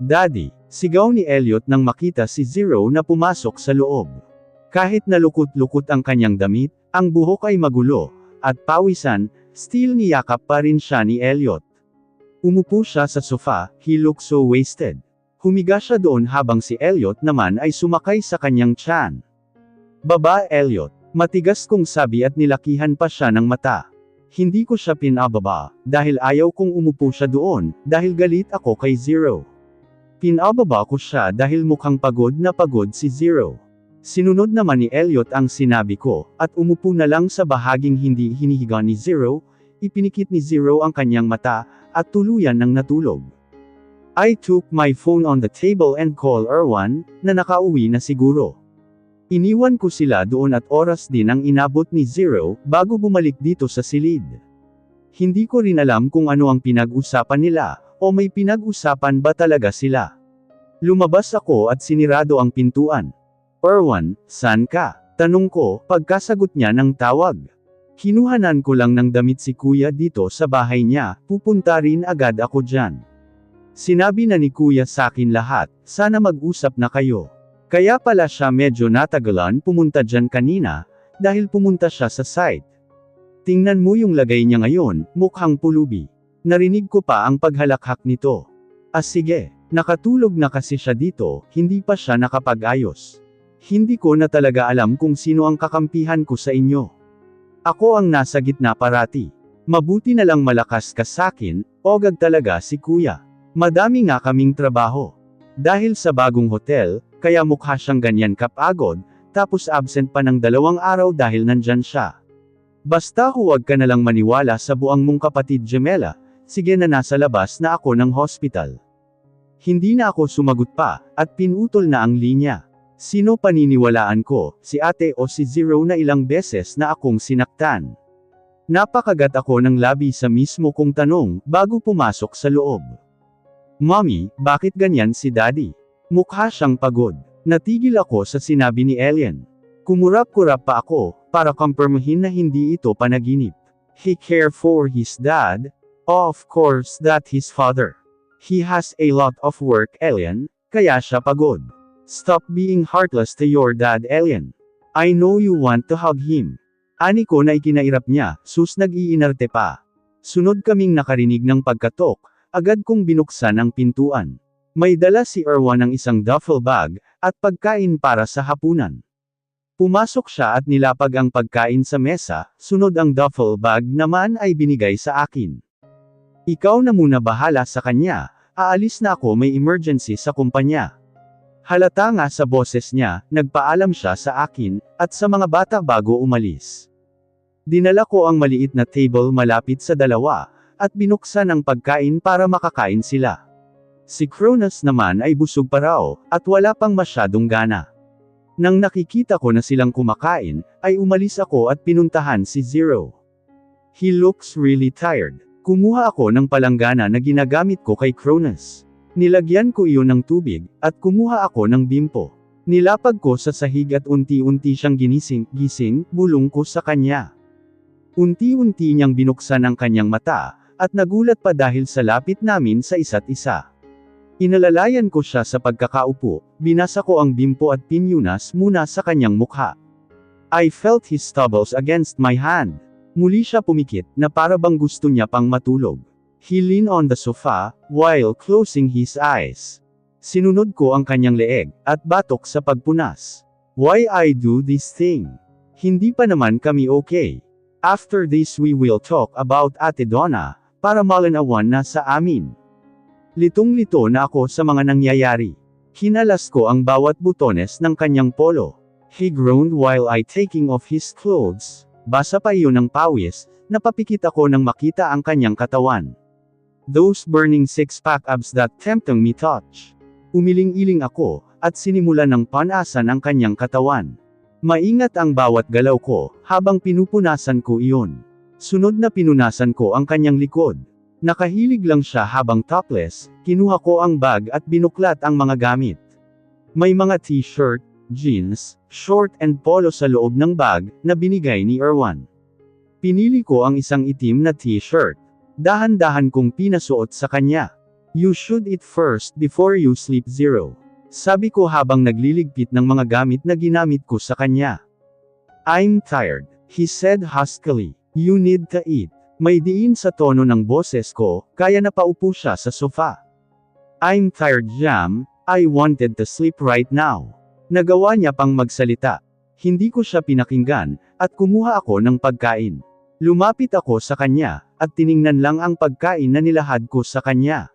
Daddy, sigaw ni Elliot nang makita si Zero na pumasok sa loob. Kahit nalukot-lukot ang kanyang damit, ang buhok ay magulo, at pawisan, still niyakap pa rin siya ni Elliot. Umupo siya sa sofa, he looked so wasted. Humiga siya doon habang si Elliot naman ay sumakay sa kanyang tiyan. Baba Elliot, matigas kong sabi at nilakihan pa siya ng mata. Hindi ko siya pinababa, dahil ayaw kong umupo siya doon, dahil galit ako kay Zero. Pinababa ko siya dahil mukhang pagod na pagod si Zero. Sinunod naman ni Elliot ang sinabi ko, at umupo na lang sa bahaging hindi hinihiga ni Zero, ipinikit ni Zero ang kanyang mata, at tuluyan ng natulog. I took my phone on the table and called Erwan, na nakauwi na siguro. Iniwan ko sila doon at oras din ang inabot ni Zero, bago bumalik dito sa silid. Hindi ko rin alam kung ano ang pinag-usapan nila, o may pinag-usapan ba talaga sila. Lumabas ako at sinirado ang pintuan. Erwan, saan ka? Tanong ko, pagkasagot niya ng tawag. Kinuhanan ko lang ng damit si kuya dito sa bahay niya, pupunta rin agad ako dyan. Sinabi na ni kuya sa akin lahat, sana mag-usap na kayo. Kaya pala siya medyo natagalan pumunta dyan kanina, dahil pumunta siya sa site. Tingnan mo yung lagay niya ngayon, mukhang pulubi. Narinig ko pa ang paghalakhak nito. Sige, nakatulog na kasi siya dito, hindi pa siya nakapag-ayos. Hindi ko na talaga alam kung sino ang kakampihan ko sa inyo. Ako ang nasa gitna parati. Mabuti na lang malakas ka sakin, ogag talaga si kuya. Madami nga kaming trabaho. Dahil sa bagong hotel, kaya mukha siyang ganyan kapagod, tapos absent pa ng 2 araw dahil nandyan siya. Basta huwag ka na lang maniwala sa buang mong kapatid Gemela, sige na nasa labas na ako ng hospital. Hindi na ako sumagot pa, at pinutol na ang linya. Sino paniniwalaan ko, si ate o si Zero na ilang beses na akong sinaktan? Napakagat ako ng labi sa mismo kong tanong, bago pumasok sa loob. Mommy, bakit ganyan si Daddy? Mukha siyang pagod. Natigil ako sa sinabi ni Ellen. Kumurap-kurap pa ako, para kumpirmahin na hindi ito panaginip. He cared for his dad? Of course that his father. He has a lot of work Ellen, kaya siya pagod. Stop being heartless to your dad Ellen. I know you want to hug him. Ani ko na ikinairap niya, sus nag-iinarte pa. Sunod kaming nakarinig ng pagkatok, agad kong binuksan ang pintuan. May dala si Erwan ng isang duffel bag, at pagkain para sa hapunan. Pumasok siya at nilapag ang pagkain sa mesa, sunod ang duffel bag naman ay binigay sa akin. Ikaw na muna bahala sa kanya, aalis na ako may emergency sa kumpanya. Halata nga sa boses niya, nagpaalam siya sa akin, at sa mga bata bago umalis. Dinala ko ang maliit na table malapit sa dalawa, at binuksan ang pagkain para makakain sila. Si Cronus naman ay busog pa raw, at wala pang masyadong gana. Nang nakikita ko na silang kumakain, ay umalis ako at pinuntahan si Zero. He looks really tired. Kumuha ako ng palanggana na ginagamit ko kay Cronus. Nilagyan ko iyon ng tubig, at kumuha ako ng bimpo. Nilapag ko sa sahig at unti-unti siyang gising, bulong ko sa kanya. Unti-unti niyang binuksan ang kanyang mata, at nagulat pa dahil sa lapit namin sa isa't isa. Inalalayan ko siya sa pagkakaupo, binasa ko ang bimpo at pinyunas muna sa kanyang mukha. I felt his stubbles against my hand. Muli siya pumikit, na para bang gusto niya pang matulog. He leaned on the sofa, while closing his eyes. Sinunod ko ang kanyang leeg, at batok sa pagpunas. Why I do this thing? Hindi pa naman kami okay. After this we will talk about Ate Donna, para malinawan na sa amin. Litong-lito na ako sa mga nangyayari. Kinalas ko ang bawat butones ng kanyang polo. He groaned while I taking off his clothes. Basa pa iyon ng pawis, napapikit ako nang makita ang kanyang katawan. Those burning six-pack abs that tempting me touch. Umiling-iling ako, at sinimulan ng panasan ang kanyang katawan. Maingat ang bawat galaw ko, habang pinupunasan ko iyon. Sunod na pinunasan ko ang kanyang likod. Nakahilig lang siya habang topless, kinuha ko ang bag at binuklat ang mga gamit. May mga t-shirt, jeans, short and polo sa loob ng bag, na binigay ni Erwan. Pinili ko ang isang itim na t-shirt. Dahan-dahan kong pinasuot sa kanya. You should eat first before you sleep. Zero. Sabi ko habang nagliligpit ng mga gamit na ginamit ko sa kanya. I'm tired, he said huskily. You need to eat. May diin sa tono ng boses ko, kaya napaupo siya sa sofa. I'm tired, Jam. I wanted to sleep right now. Nagawa niya pang magsalita. Hindi ko siya pinakinggan, at kumuha ako ng pagkain. Lumapit ako sa kanya, at tiningnan lang ang pagkain na nilahad ko sa kanya.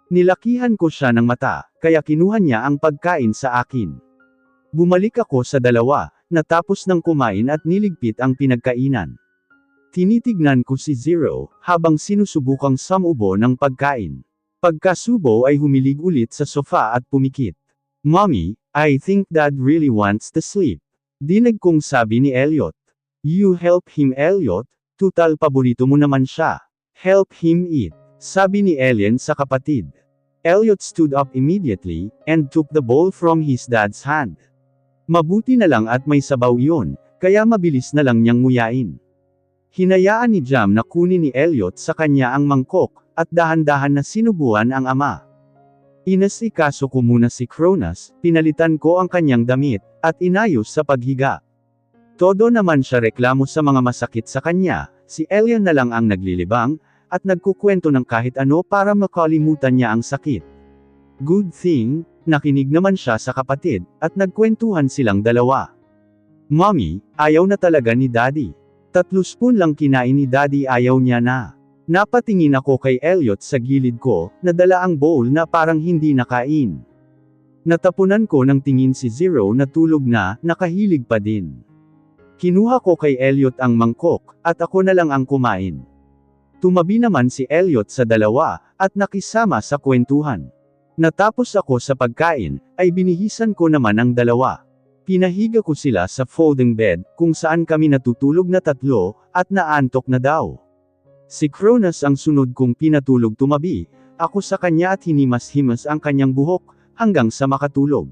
Nilakihan ko siya ng mata, kaya kinuha niya ang pagkain sa akin. Bumalik ako sa dalawa, natapos ng kumain at niligpit ang pinagkainan. Tinitignan ko si Zero, habang sinusubukang samubo ng pagkain. Pagkasubo ay humilig ulit sa sofa at pumikit. Mommy, I think Dad really wants to sleep. Dinig kong sabi ni Elliot. You help him, Elliot, tutal paborito mo naman siya. Help him eat, sabi ni Ellen sa kapatid. Elliot stood up immediately, and took the bowl from his dad's hand. Mabuti na lang at may sabaw yun, kaya mabilis na lang niyang nguyain. Hinayaan ni Jam na kunin ni Elliot sa kanya ang mangkok, at dahan-dahan na sinubuan ang ama. Inasikaso ko muna si Cronus, pinalitan ko ang kanyang damit, at inayos sa paghiga. Todo naman siya reklamo sa mga masakit sa kanya, si Ellen na lang ang naglilibang, at nagkukwento ng kahit ano para makalimutan niya ang sakit. Good thing, nakinig naman siya sa kapatid, at nagkwentuhan silang dalawa. Mommy, ayaw na talaga ni Daddy. 3 spoon lang kinain ni Daddy, ayaw niya na. Napatingin ako kay Elliot sa gilid ko, nadala ang bowl na parang hindi nakain. Natapunan ko ng tingin si Zero na tulog na, nakahilig pa din. Kinuha ko kay Elliot ang mangkok, at ako na lang ang kumain. Tumabi naman si Elliot sa dalawa, at nakisama sa kwentuhan. Natapos ako sa pagkain, ay binihisan ko naman ang dalawa. Pinahiga ko sila sa folding bed, kung saan kami natutulog na 3, at naantok na daw. Si Cronus ang sunod kong pinatulog tumabi, ako sa kanya at hinimas-himas ang kanyang buhok, hanggang sa makatulog.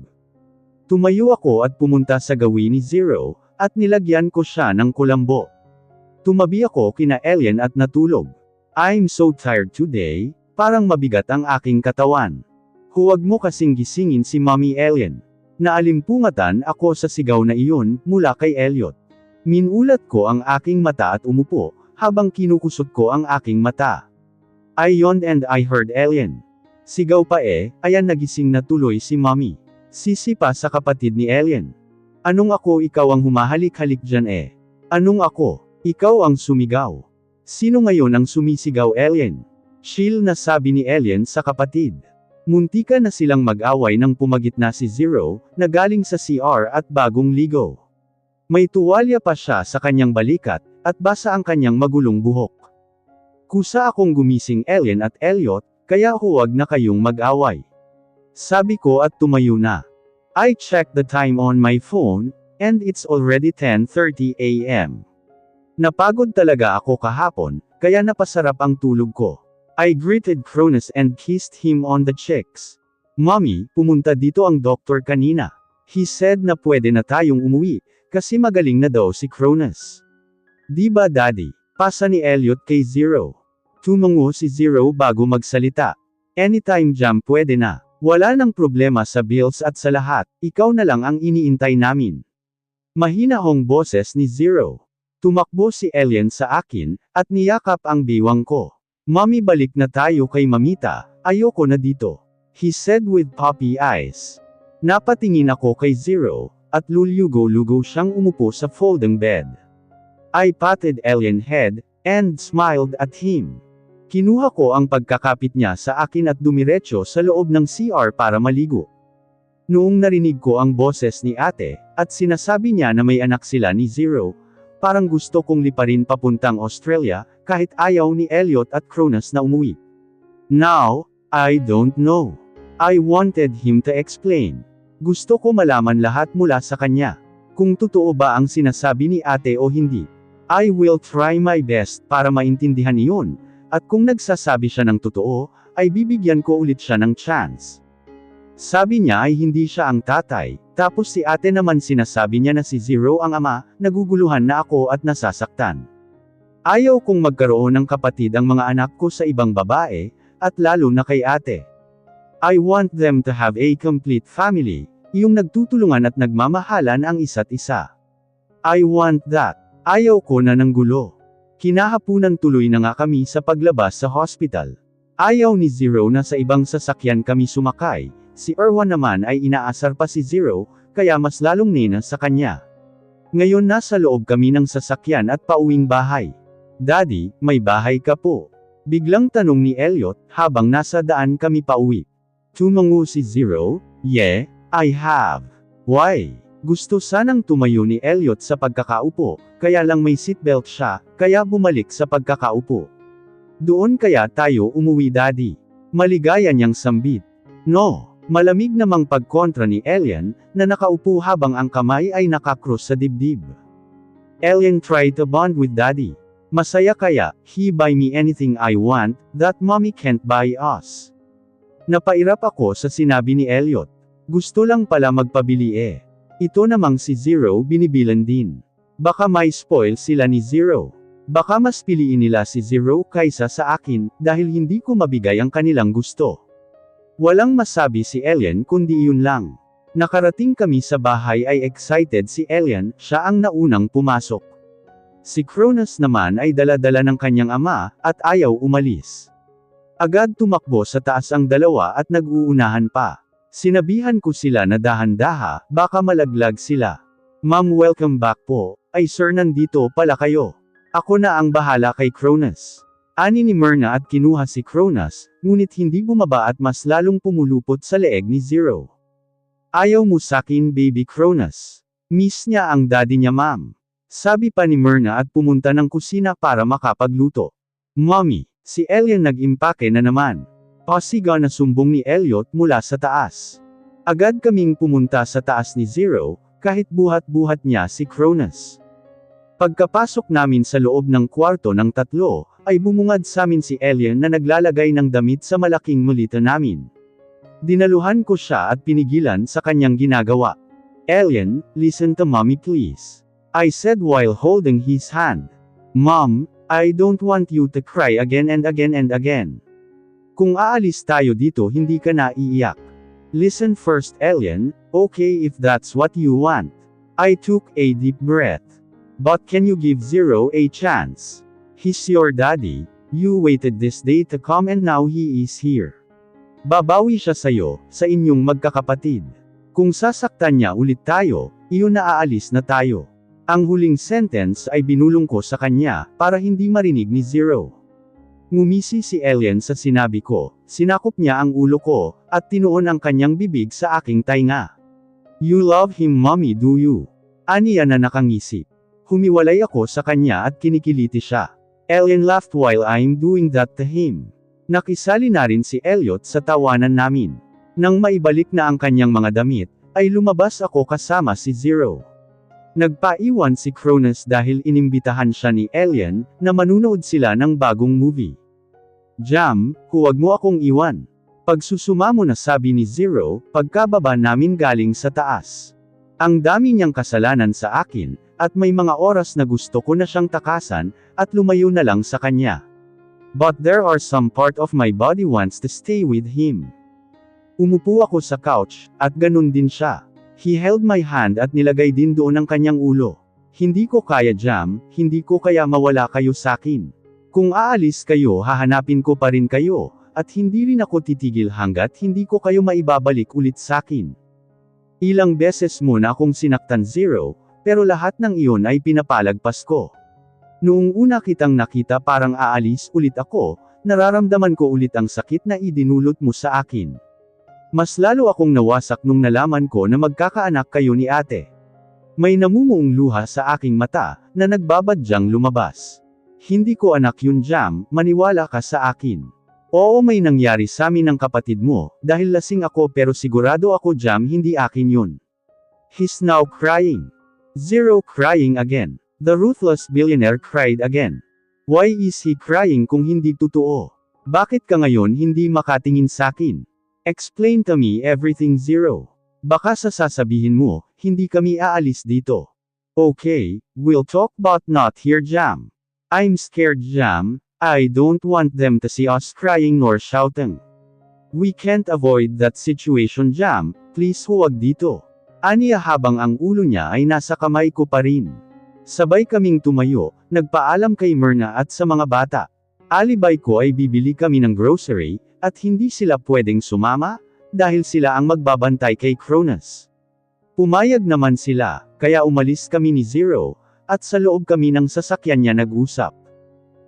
Tumayo ako at pumunta sa gawin ni Zero, at nilagyan ko siya ng kulambo. Tumabi ako kina Ellen at natulog. I'm so tired today, parang mabigat ang aking katawan. Huwag mo kasing gisingin si Mommy Ellen. Naalimpungatan ako sa sigaw na iyon, mula kay Elliot. Minulat ko ang aking mata at umupo, habang kinukusot ko ang aking mata. I yawned and I heard Ellen. Sigaw pa ayan nagising na tuloy si Mommy. Sisi pa sa kapatid ni Ellen. Anong ako, ikaw ang humahalik-halik dyan Anong ako? Ikaw ang sumigaw. Sino ngayon ang sumisigaw, Ellen? Chill na sabi ni Ellen sa kapatid. Muntika na silang mag-away nang pumagitna si Zero, na galing sa CR at bagong ligo. May tuwalya pa siya sa kanyang balikat, at basa ang kanyang magulong buhok. Kusa akong gumising Ellen at Elliot, kaya huwag na kayong mag-away. Sabi ko at tumayo na. I checked the time on my phone, and it's already 10:30 a.m. Napagod talaga ako kahapon, kaya napasarap ang tulog ko. I greeted Cronus and kissed him on the cheeks. Mommy, pumunta dito ang doktor kanina. He said na pwede na tayong umuwi, kasi magaling na daw si Cronus. Di ba Daddy? Pasa ni Elliot kay Zero. Tumango si Zero bago magsalita. Anytime Jam, pwede na. Wala nang problema sa bills at sa lahat, ikaw na lang ang iniintay namin. Mahinahong boses ni Zero. Tumakbo si Ellen sa akin, at niyakap ang biwang ko. Mommy, balik na tayo kay Mamita, ayoko na dito. He said with puppy eyes. Napatingin ako kay Zero, at lulugo-lugo siyang umupo sa folding bed. I patted Ellen's head, and smiled at him. Kinuha ko ang pagkakapit niya sa akin at dumiretso sa loob ng CR para maligo. Noong narinig ko ang boses ni ate, at sinasabi niya na may anak sila ni Zero, parang gusto kong liparin papuntang Australia, kahit ayaw ni Elliot at Cronus na umuwi. Now, I don't know. I wanted him to explain. Gusto ko malaman lahat mula sa kanya. Kung totoo ba ang sinasabi ni ate o hindi. I will try my best para maintindihan iyon, at kung nagsasabi siya ng totoo, ay bibigyan ko ulit siya ng chance. Sabi niya ay hindi siya ang tatay, tapos si ate naman sinasabi niya na si Zero ang ama, naguguluhan na ako at nasasaktan. Ayaw kong magkaroon ng kapatid ang mga anak ko sa ibang babae, at lalo na kay ate. I want them to have a complete family, yung nagtutulungan at nagmamahalan ang isa't isa. I want that. Ayaw ko na ng gulo. Kinahapunan tuloy na nga kami sa paglabas sa hospital. Ayaw ni Zero na sa ibang sasakyan kami sumakay, si Erwan naman ay inaasar pa si Zero, kaya mas lalong nena sa kanya. Ngayon nasa loob kami ng sasakyan at pauwing bahay. Daddy, may bahay ka po? Biglang tanong ni Elliot, habang nasa daan kami pauwi. Tumango si Zero, yeah, I have. Why? Gusto sanang tumayo ni Elliot sa pagkakaupo, kaya lang may seatbelt siya, kaya bumalik sa pagkakaupo. Doon kaya tayo umuwi daddy. Maligaya niyang sambit. No. Malamig namang pagkontra ni Elian, na nakaupo habang ang kamay ay nakakross sa dibdib. Elian tried to bond with daddy. Masaya kaya, he buy me anything I want, that mommy can't buy us. Napairap ako sa sinabi ni Elliot. Gusto lang pala magpabili eh. Ito namang si Zero binibilan din. Baka may spoil sila ni Zero. Baka mas piliin nila si Zero kaysa sa akin, dahil hindi ko mabigay ang kanilang gusto. Walang masabi si Elian kundi yun lang. Nakarating kami sa bahay ay excited si Elian, siya ang naunang pumasok. Si Cronus naman ay dala-dala ng kanyang ama, at ayaw umalis. Agad tumakbo sa taas ang dalawa at nag-uunahan pa. Sinabihan ko sila na dahan-daha, baka malaglag sila. Ma'am welcome back po. Ay sir nandito pala kayo. Ako na ang bahala kay Cronus. Ani ni Myrna at kinuha si Cronus, ngunit hindi bumaba at mas lalong pumulupot sa leeg ni Zero. Ayaw mo sakin baby Cronus. Miss niya ang daddy niya ma'am. Sabi pa ni Myrna at pumunta ng kusina para makapagluto. Mommy, si Elian nag-impake na naman. Pasiga na sumbong ni Elliot mula sa taas. Agad kaming pumunta sa taas ni Zero, kahit buhat-buhat niya si Cronus. Pagkapasok namin sa loob ng kwarto ng tatlo, ay bumungad sa amin si Elian na naglalagay ng damit sa malaking mulita namin. Dinaluhan ko siya at pinigilan sa kanyang ginagawa. Elian, listen to mommy please. I said while holding his hand. Mom, I don't want you to cry again and again and again. Kung aalis tayo dito hindi ka na iiyak. Listen first Elian, okay if that's what you want. I took a deep breath. But can you give Zero a chance? He's your daddy, you waited this day to come and now he is here. Babawi siya sa'yo, sa inyong magkakapatid. Kung sasaktan niya ulit tayo, iyon na aalis na tayo. Ang huling sentence ay binulong ko sa kanya, para hindi marinig ni Zero. Ngumisi si Elian sa sinabi ko, sinakop niya ang ulo ko, at tinuon ang kanyang bibig sa aking tainga. You love him mommy do you? Aniya na nakangisip. Humiwalay ako sa kanya at kinikiliti siya. Elian laughed while I'm doing that to him. Nakisali na rin si Elliot sa tawanan namin. Nang maibalik na ang kanyang mga damit, ay lumabas ako kasama si Zero. Nagpaiwan si Cronus dahil inimbitahan siya ni Elian, na manunood sila ng bagong movie. Jam, huwag mo akong iwan. Pagsusuma mo na sabi ni Zero, pagkababa namin galing sa taas. Ang dami niyang kasalanan sa akin, at may mga oras na gusto ko na siyang takasan, at lumayo na lang sa kanya. But there are some part of my body wants to stay with him. Umupo ako sa couch, at ganun din siya. He held my hand at nilagay din doon ang kanyang ulo. Hindi ko kaya Jam, hindi ko kaya mawala kayo sakin. Kung aalis kayo hahanapin ko pa rin kayo, at hindi rin ako titigil hanggat hindi ko kayo maibabalik ulit sakin. Ilang beses mo na akong sinaktan Zero, pero lahat ng iyon ay pinapalagpas ko. Noong una kitang nakita parang aalis ulit ako, nararamdaman ko ulit ang sakit na idinulot mo sa akin. Mas lalo akong nawasak nung nalaman ko na magkakaanak kayo ni ate. May namumuong luha sa aking mata, na nagbabadyang lumabas. Hindi ko anak yun Jam, maniwala ka sa akin. Oo may nangyari sa amin ng kapatid mo, dahil lasing ako pero sigurado ako Jam hindi akin yun. He's now crying. Zero crying again. The ruthless billionaire cried again. Why is he crying kung hindi totoo? Bakit ka ngayon hindi makatingin sakin? Explain to me everything Zero. Baka sasabihin mo, hindi kami aalis dito. Okay, we'll talk but not here Jam. I'm scared Jam, I don't want them to see us crying nor shouting. We can't avoid that situation, Jam, please huwag dito. Aniya habang ang ulo niya ay nasa kamay ko pa rin. Sabay kaming tumayo, nagpaalam kay Myrna at sa mga bata. Alibay ko ay bibili kami ng grocery, at hindi sila pwedeng sumama, dahil sila ang magbabantay kay Cronus. Pumayag naman sila, kaya umalis kami ni Zero, at sa loob kami ng sasakyan niya nag-usap.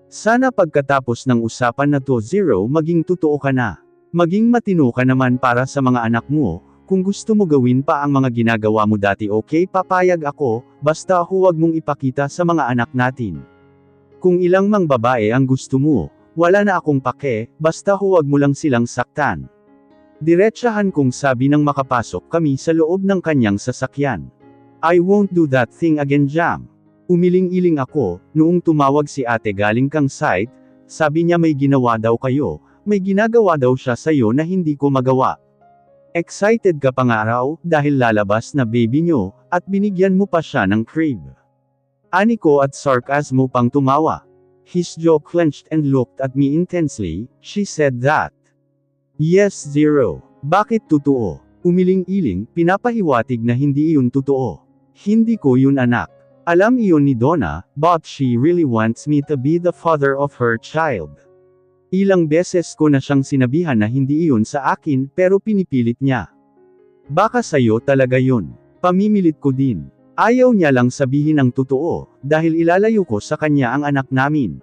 Sana pagkatapos ng usapan na to Zero maging totoo ka na. Maging matino ka naman para sa mga anak mo, kung gusto mo gawin pa ang mga ginagawa mo dati okay papayag ako, basta huwag mong ipakita sa mga anak natin. Kung ilang mang babae ang gusto mo, wala na akong pake, basta huwag mo lang silang saktan. Diretsahan kong sabi nang makapasok kami sa loob ng kanyang sasakyan. I won't do that thing again, Jam. Umiling-iling ako, noong tumawag si ate galing kang site, sabi niya may ginawa daw kayo, may ginagawa daw siya sa'yo na hindi ko magawa. Excited ka pa nga raw, dahil lalabas na baby nyo, at binigyan mo pa siya ng crib. Ani ko at sarcasmo pang tumawa. His jaw clenched and looked at me intensely, she said that. Yes, Zero. Bakit totoo? Umiling-iling, pinapahiwatig na hindi iyon totoo. Hindi ko yun anak. Alam iyon ni Donna, but she really wants me to be the father of her child. Ilang beses ko na siyang sinabihan na hindi iyon sa akin, pero pinipilit niya. Baka sa'yo talaga yun. Pamimilit ko din. Ayaw niya lang sabihin ang totoo, dahil ilalayo ko sa kanya ang anak namin.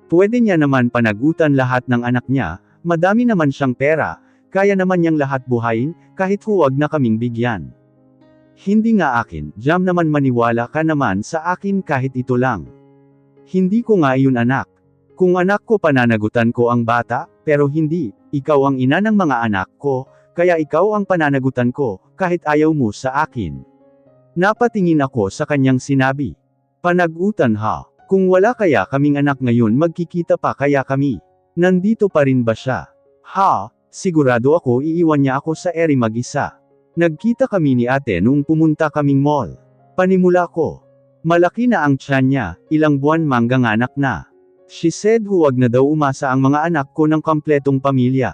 Pwede niya naman panagutan lahat ng anak niya, madami naman siyang pera, kaya naman niyang lahat buhayin, kahit huwag na kaming bigyan. Hindi nga akin, Jam naman maniwala ka naman sa akin kahit ito lang. Hindi ko nga iyon anak. Kung anak ko pananagutan ko ang bata, pero hindi, ikaw ang ina ng mga anak ko, kaya ikaw ang pananagutan ko, kahit ayaw mo sa akin. Napatingin ako sa kanyang sinabi. Panagutan ha, kung wala kaya kaming anak ngayon magkikita pa kaya kami. Nandito pa rin ba siya? Ha, sigurado ako iiwan niya ako sa ere mag-isa. Nagkita kami ni ate noong pumunta kaming mall. Panimula ko. Malaki na ang tiyan niya, ilang buwan mangganganak na. She said huwag na daw umasa ang mga anak ko ng kompletong pamilya.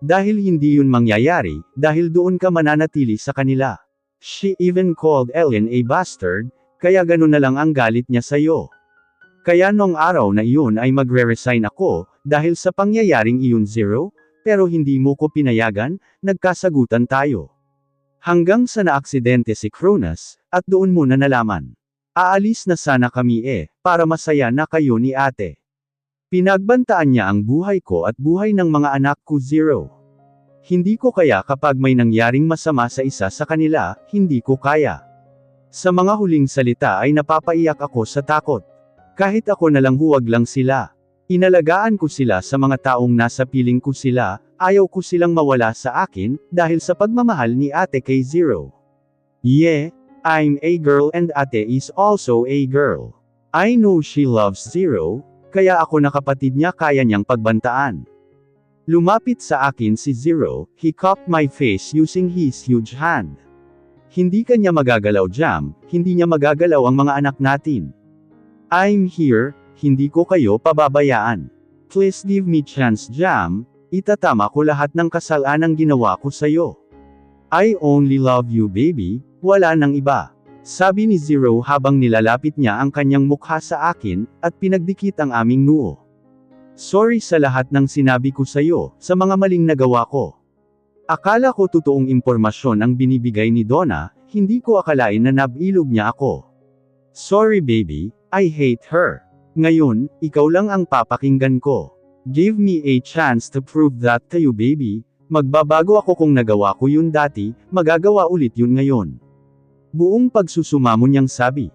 Dahil hindi yun mangyayari, dahil doon ka mananatili sa kanila. She even called Ellen a bastard, kaya ganun na lang ang galit niya sa'yo. Kaya nung araw na iyon ay magre-resign ako, dahil sa pangyayaring iyon Zero, pero hindi mo ko pinayagan, nagkasagutan tayo. Hanggang sa naaksidente si Cronus, at doon mo na nalaman. Aalis na sana kami para masaya na kayo ni ate. Pinagbantaan niya ang buhay ko at buhay ng mga anak ko Zero. Hindi ko kaya kapag may nangyaring masama sa isa sa kanila, hindi ko kaya. Sa mga huling salita ay napapaiyak ako sa takot. Kahit ako na lang huwag lang sila. Inalagaan ko sila sa mga taong nasa piling ko sila, ayaw ko silang mawala sa akin, dahil sa pagmamahal ni ate kay Zero. Yeah, I'm a girl and ate is also a girl. I know she loves Zero, kaya ako na kapatid niya kaya niyang pagbantaan. Lumapit sa akin si Zero, he cupped my face using his huge hand. Hindi kanya magagalaw Jam, hindi niya magagalaw ang mga anak natin. I'm here, hindi ko kayo pababayaan. Please give me chance Jam, itatama ko lahat ng kasalanang ginawa ko sa'yo. I only love you baby, wala nang iba. Sabi ni Zero habang nilalapit niya ang kanyang mukha sa akin, at pinagdikit ang aming noo. Sorry sa lahat ng sinabi ko sa'yo, sa mga maling nagawa ko. Akala ko totoong impormasyon ang binibigay ni Donna, hindi ko akalain na nabilog niya ako. Sorry baby, I hate her. Ngayon, ikaw lang ang papakinggan ko. Give me a chance to prove that to you baby, magbabago ako kung nagawa ko yun dati, magagawa ulit yun ngayon. Buong pagsusumamo niyang sabi.